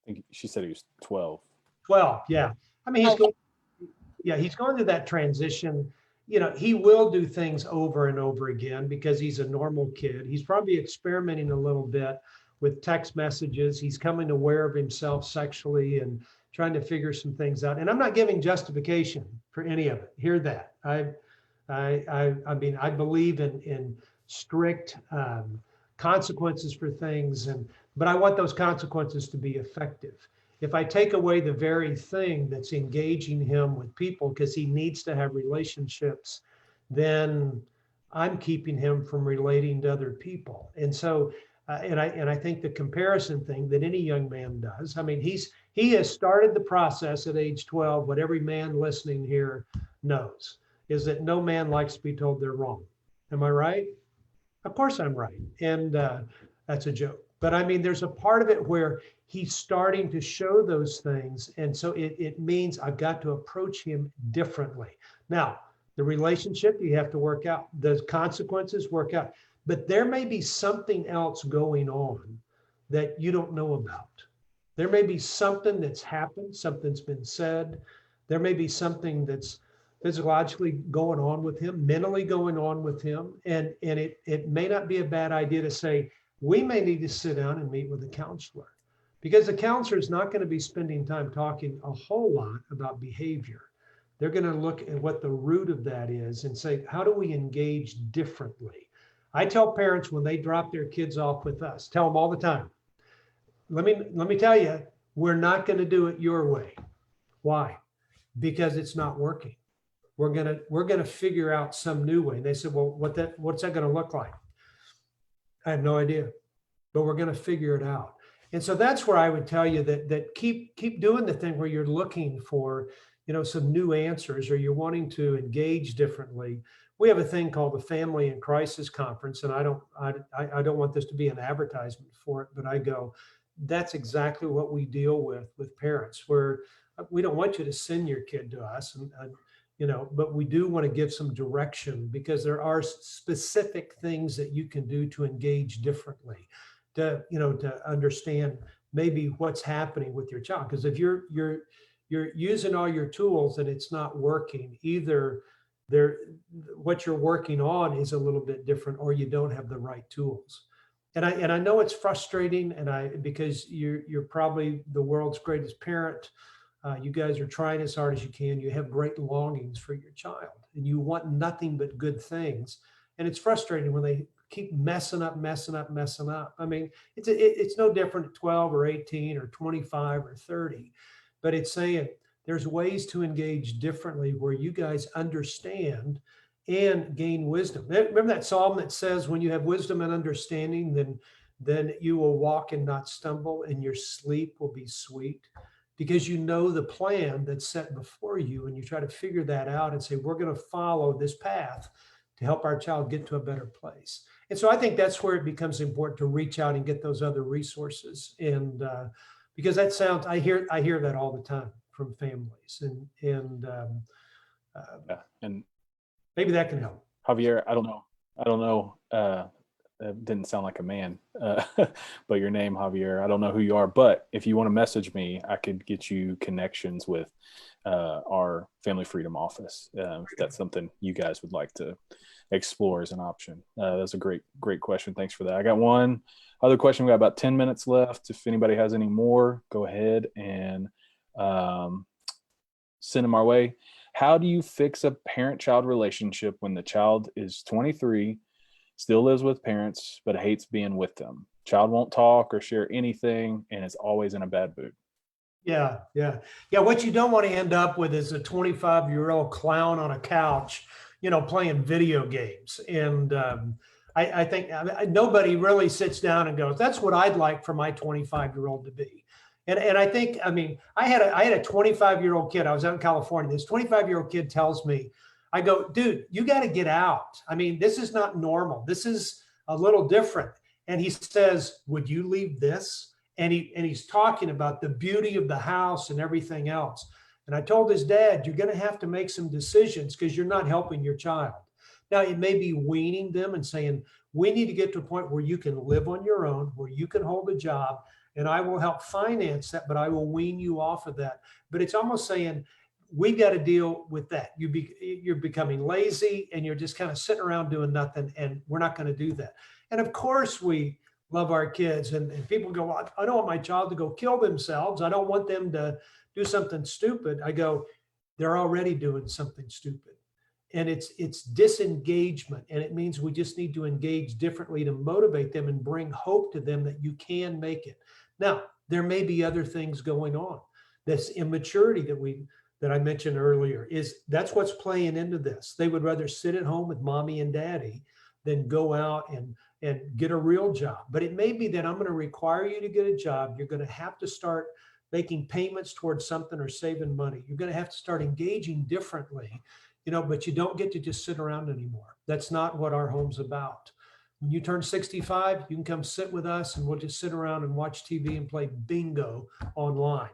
I think she said he was 12. 12, yeah. He's going through that transition. He will do things over and over again because he's a normal kid. He's probably experimenting a little bit with text messages. He's coming aware of himself sexually and trying to figure some things out. And I'm not giving justification for any of it. Hear that. I believe in strict consequences for things, but I want those consequences to be effective. If I take away the very thing that's engaging him with people because he needs to have relationships, then I'm keeping him from relating to other people. And so, and I think the comparison thing that any young man does, he has started the process at age 12. What every man listening here knows is that no man likes to be told they're wrong. Am I right? Of course I'm right. And that's a joke. But there's a part of it where he's starting to show those things. And so it means I've got to approach him differently. Now, the relationship you have to work out, the consequences work out, but there may be something else going on that you don't know about. There may be something that's happened, something's been said. There may be something that's physiologically going on with him, mentally going on with him. And it may not be a bad idea to say, we may need to sit down and meet with a counselor, because the counselor is not going to be spending time talking a whole lot about behavior. They're going to look at what the root of that is and say, how do we engage differently? I tell parents when they drop their kids off with us, tell them all the time, let me tell you, we're not going to do it your way. Why? Because it's not working. We're gonna figure out some new way. And they said, well, what's that going to look like? I have no idea, but we're going to figure it out. And so that's where I would tell you that keep doing the thing where you're looking for, some new answers, or you're wanting to engage differently. We have a thing called the Family in Crisis Conference, and I don't want this to be an advertisement for it, but I go, that's exactly what we deal with parents, where we don't want you to send your kid to us, but we do want to give some direction, because there are specific things that you can do to engage differently, to understand maybe what's happening with your child. Because if you're using all your tools and it's not working, either what you're working on is a little bit different, or you don't have the right tools. And I know it's frustrating, because you're probably the world's greatest parent. You guys are trying as hard as you can. You have great longings for your child, and you want nothing but good things. And it's frustrating when they keep messing up. I mean, it's no different at 12 or 18 or 25 or 30, but it's saying there's ways to engage differently where you guys understand and gain wisdom. Remember that psalm that says, when you have wisdom and understanding, then you will walk and not stumble, and your sleep will be sweet, because you know the plan that's set before you, and you try to figure that out and say, we're going to follow this path to help our child get to a better place. And so I think that's where it becomes important to reach out and get those other resources. And because I hear that all the time from families, and Yeah. And maybe that can help. Javier, I don't know. It didn't sound like a man, but your name, Javier, I don't know who you are, but if you want to message me, I could get you connections with our Family Freedom Office. If that's something you guys would like to explore as an option. That's a great question. Thanks for that. I got one other question. We got about 10 minutes left. If anybody has any more, go ahead and send them our way. How do you fix a parent-child relationship when the child is 23, still lives with parents, but hates being with them? Child won't talk or share anything, and is always in a bad mood. Yeah. What you don't want to end up with is a 25-year-old clown on a couch, playing video games. And I think nobody really sits down and goes, that's what I'd like for my 25-year-old to be. And I think, I had a 25-year-old kid. I was out in California. This 25-year-old kid tells me, I go, dude, you got to get out. This is not normal. This is a little different. And he says, would you leave this? And he's talking about the beauty of the house and everything else. And I told his dad, you're going to have to make some decisions, because you're not helping your child. Now, it may be weaning them and saying, we need to get to a point where you can live on your own, where you can hold a job, and I will help finance that, but I will wean you off of that. But it's almost saying, we've got to deal with that. You're becoming lazy, and you're just kind of sitting around doing nothing, and we're not going to do that. And of course, we love our kids, and people go, well, I don't want my child to go kill themselves. I don't want them to do something stupid. I go, they're already doing something stupid. And it's disengagement. And it means we just need to engage differently to motivate them and bring hope to them that you can make it. Now, there may be other things going on. This immaturity that I mentioned earlier, that's what's playing into this. They would rather sit at home with mommy and daddy than go out and get a real job. But it may be that I'm going to require you to get a job. You're going to have to start making payments towards something or saving money. You're going to have to start engaging differently, but you don't get to just sit around anymore. That's not what our home's about. When you turn 65, you can come sit with us, and we'll just sit around and watch TV and play bingo online.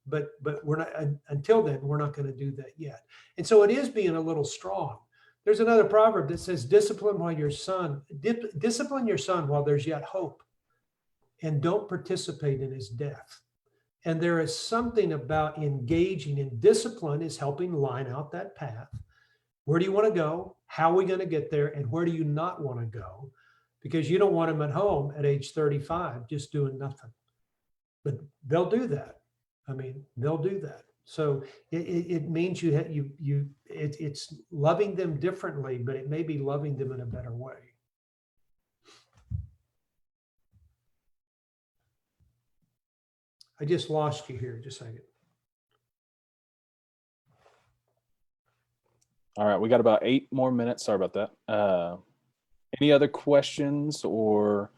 But we're not, until then, we're not going to do that yet. And so it is being a little strong. There's another proverb that says, discipline your son while there's yet hope, and don't participate in his death. And there is something about engaging in discipline is helping line out that path. Where do you want to go? How are we going to get there? And where do you not want to go? Because you don't want them at home at age 35, just doing nothing. But they'll do that. They'll do that. So it means it's loving them differently, but it may be loving them in a better way. I just lost you here. Just a second. All right, we got about 8 more minutes. Sorry about that. Any other questions or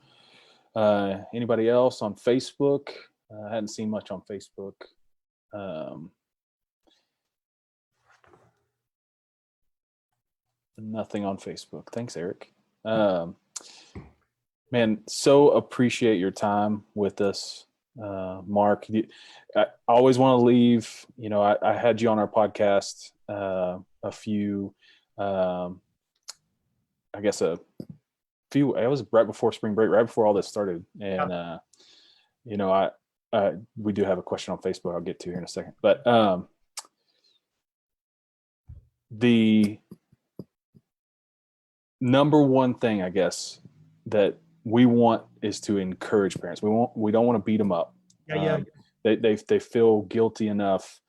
anybody else on Facebook? I hadn't seen much on Facebook. Nothing on Facebook. Thanks, Eric. Man, so appreciate your time with us, Mark. I always want to leave. I had you on our podcast a few, I guess a few. It was right before spring break, right before all this started, and we do have a question on Facebook I'll get to here in a second, but the number one thing I guess that we want is to encourage parents. We don't want to beat them up. They feel guilty enough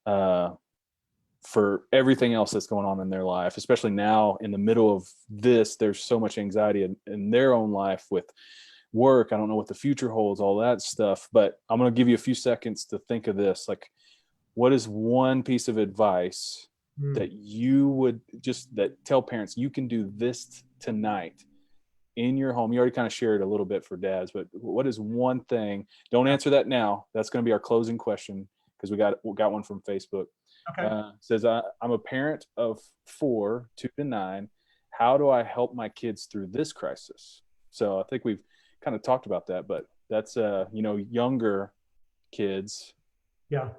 for everything else that's going on in their life, especially now in the middle of this. There's so much anxiety in their own life with work. I don't know what the future holds, all that stuff, but I'm going to give you a few seconds to think of this. Like, what is one piece of advice that you would that tell parents you can do this tonight in your home? You already kind of shared a little bit for dads, but what is one thing? Don't answer that now. That's going to be our closing question because we got one from Facebook. Okay. Says, I'm a parent of 4, 2 to 9. How do I help my kids through this crisis? So I think we've kind of talked about that, but that's younger kids. Yeah.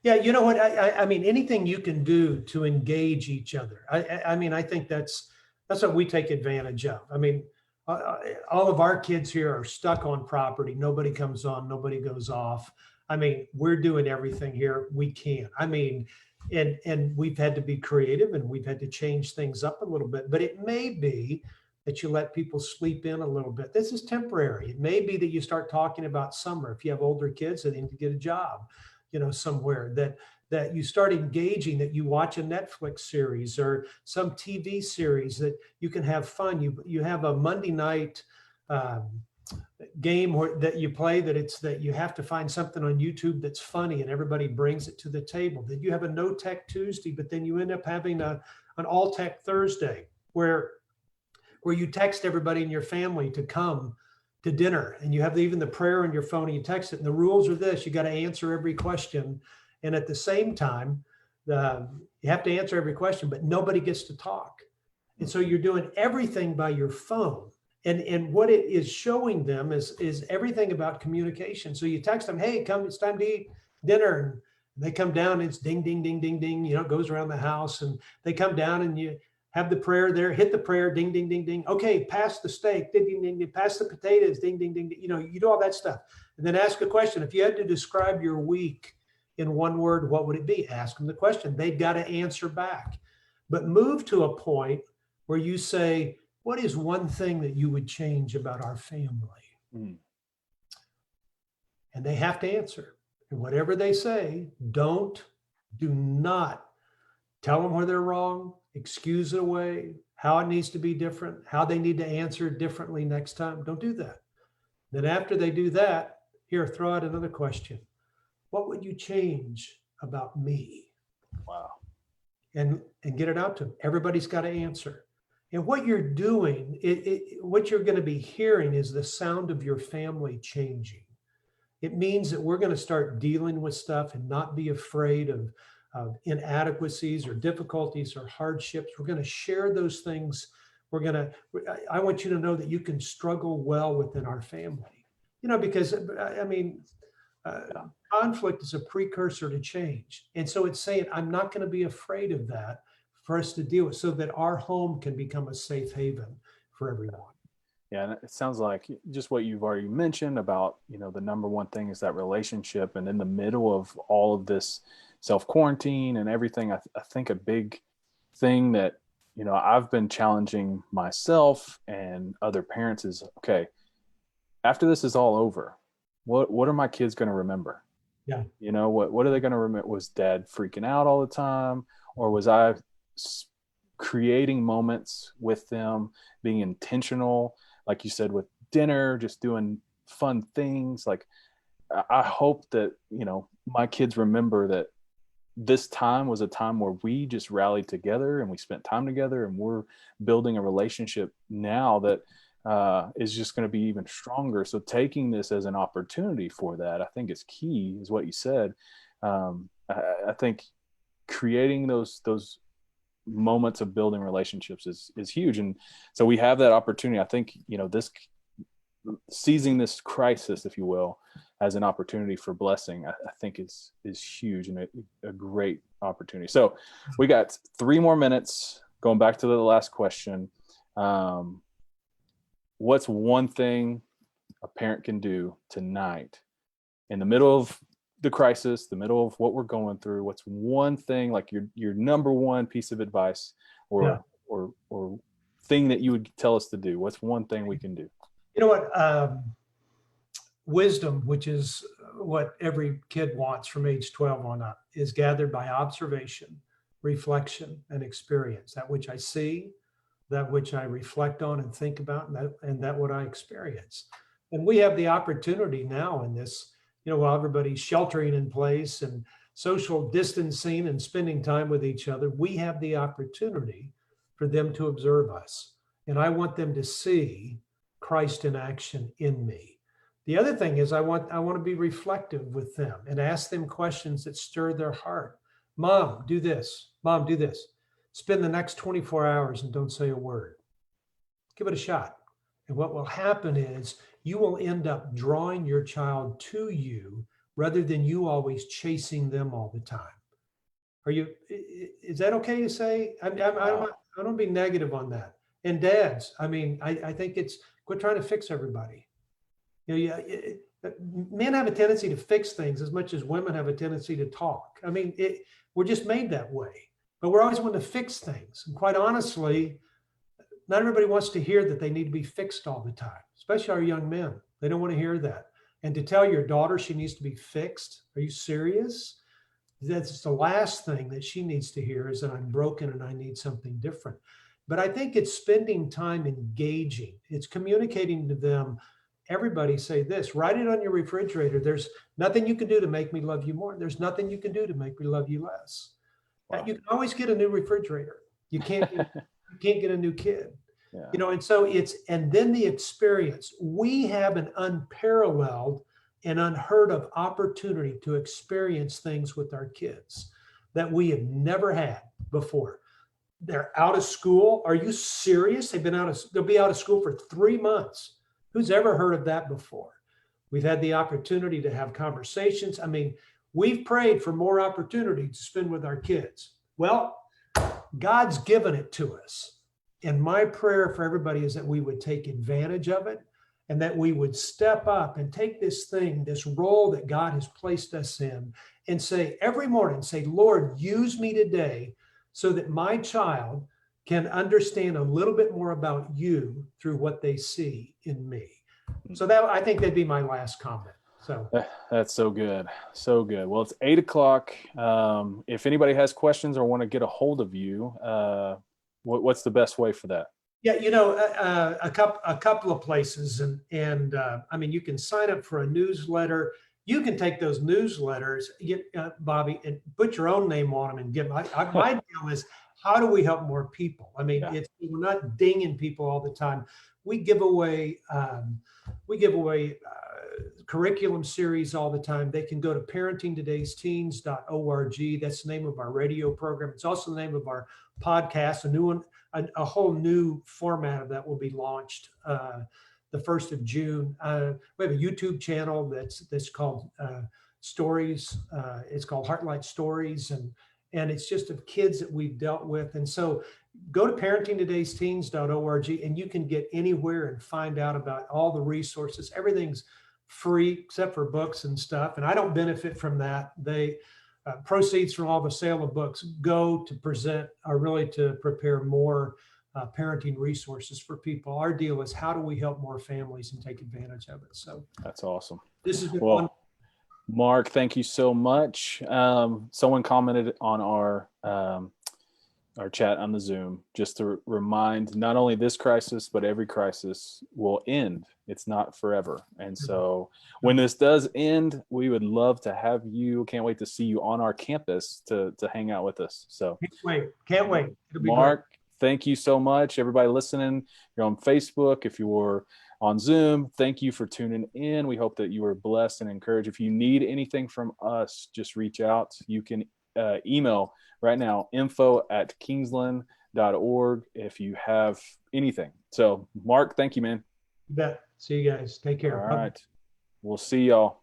You know what? I mean, anything you can do to engage each other. I mean, I think that's what we take advantage of. I mean, all of our kids here are stuck on property. Nobody comes on, nobody goes off. I mean, we're doing everything here we can. I mean, and we've had to be creative and we've had to change things up a little bit, but it may be that you let people sleep in a little bit. This is temporary. It may be that you start talking about summer. If you have older kids that need to get a job, somewhere, that you start engaging, that you watch a Netflix series or some TV series that you can have fun. You have a Monday night game that you play that you have to find something on YouTube that's funny and everybody brings it to the table. That you have a no tech Tuesday, but then you end up having an all tech Thursday where you text everybody in your family to come to dinner, and you have even the prayer on your phone and you text it. And the rules are this: you got to answer every question. And at the same time, you have to answer every question, but nobody gets to talk. And so you're doing everything by your phone. And what it is showing them is everything about communication. So you text them, hey, come, it's time to eat dinner. And they come down, and it's ding, ding, ding, ding, ding, it goes around the house, and they come down and you have the prayer there, hit the prayer, ding, ding, ding, ding. Okay, pass the steak, ding, ding, ding, ding. Pass the potatoes, ding, ding, ding, ding. You do all that stuff. And then ask a question. If you had to describe your week in one word, what would it be? Ask them the question. They've got to answer back. But move to a point where you say, what is one thing that you would change about our family? And they have to answer. And whatever they say, do not tell them where they're wrong, excuse it away, how it needs to be different, how they need to answer differently next time. Don't do that. Then after they do that, here, throw out another question. What would you change about me? Wow. And get it out to them. Everybody's got to answer. And what you're doing, what you're going to be hearing is the sound of your family changing. It means that we're going to start dealing with stuff and not be afraid of inadequacies or difficulties or hardships. We're going to share those things. I want you to know that you can struggle well within our family, because I mean, conflict is a precursor to change. And so it's saying, I'm not going to be afraid of that for us to deal with, so that our home can become a safe haven for everyone. Yeah, and it sounds like just what you've already mentioned about, the number one thing is that relationship. And in the middle of all of this self-quarantine and everything, I think a big thing that, I've been challenging myself and other parents is, okay, after this is all over, what are my kids going to remember? Yeah. What are they going to remember? Was dad freaking out all the time? Or was I creating moments with them, being intentional, like you said, with dinner, just doing fun things? Like, I hope that, my kids remember that this time was a time where we just rallied together and we spent time together, and we're building a relationship now that is just going to be even stronger. So taking this as an opportunity for that, I think is key, is what you said. I think creating those moments of building relationships is huge. And so we have that opportunity. I think, this seizing this crisis, if you will, as an opportunity for blessing, I think is huge and a great opportunity. So we got 3 more minutes. Going back to the last question. What's one thing a parent can do tonight in the middle of the crisis, the middle of what we're going through? What's one thing, like your number one piece of advice or thing that you would tell us to do? What's one thing we can do? You know what? Wisdom, which is what every kid wants from age 12 on up, is gathered by observation, reflection, and experience. That which I see, that which I reflect on and think about, and that what I experience. And we have the opportunity now in this, while everybody's sheltering in place and social distancing and spending time with each other, we have the opportunity for them to observe us. And I want them to see Christ in action in me. The other thing is I want to be reflective with them and ask them questions that stir their heart. Mom, do this. Mom, do this. Spend the next 24 hours and don't say a word. Give it a shot. And what will happen is you will end up drawing your child to you rather than you always chasing them all the time. Is that okay to say? I don't be negative on that. And dads, I think it's quit trying to fix everybody. Men have a tendency to fix things as much as women have a tendency to talk. We're just made that way, but we're always wanting to fix things. And quite honestly, not everybody wants to hear that they need to be fixed all the time, especially our young men. They don't want to hear that. And to tell your daughter she needs to be fixed, are you serious? That's the last thing that she needs to hear, is that I'm broken and I need something different. But I think it's spending time engaging. It's communicating to them. Everybody say this, write it on your refrigerator. There's nothing you can do to make me love you more. There's nothing you can do to make me love you less. Wow. You can always get a new refrigerator. You can't get a new kid. Yeah. And so and then the experience. We have an unparalleled and unheard of opportunity to experience things with our kids that we have never had before. They're out of school. Are you serious? They'll be out of school for 3 months. Who's ever heard of that before? We've had the opportunity to have conversations. We've prayed for more opportunity to spend with our kids. Well, God's given it to us. And my prayer for everybody is that we would take advantage of it and that we would step up and take this role that God has placed us in, and say every morning, Lord, use me today so that my child can understand a little bit more about you through what they see in me. So I think that'd be my last comment. So that's so good. So good. Well, it's 8:00. If anybody has questions or want to get a hold of you, what's the best way for that? Yeah, a couple of places, and you can sign up for a newsletter. You can take those newsletters, Bobby, and put your own name on them and give them. My deal is, how do we help more people? We're not dinging people all the time. We give away curriculum series all the time. They can go to parentingtodaysteens.org. That's the name of our radio program. It's also the name of our podcast. A new one, a whole new format of that will be launched the 1st of June. We have a YouTube channel that's called Stories. It's called Heartlight Stories, and it's just of kids that we've dealt with. And so go to parentingtodaysteens.org, and you can get anywhere and find out about all the resources. Everything's free except for books and stuff. And I don't benefit from that. Proceeds from all the sale of books go to to prepare more parenting resources for people. Our deal is, how do we help more families and take advantage of it? So that's awesome. This has been fun. Mark, thank you so much. Someone commented on our our chat on the Zoom, just to remind not only this crisis, but every crisis will end. It's not forever. And so when this does end, we would love to have you. Can't wait to see you on our campus to hang out with us. So Can't wait. It'll be Mark, thank you so much. Everybody listening, you're on Facebook, if you're on Zoom, thank you for tuning in. We hope that you were blessed and encouraged. If you need anything from us, just reach out. You can email right now, info@kingsland.org if you have anything. So Mark, thank you, man. You bet. See you guys. Take care. All right. We'll see y'all.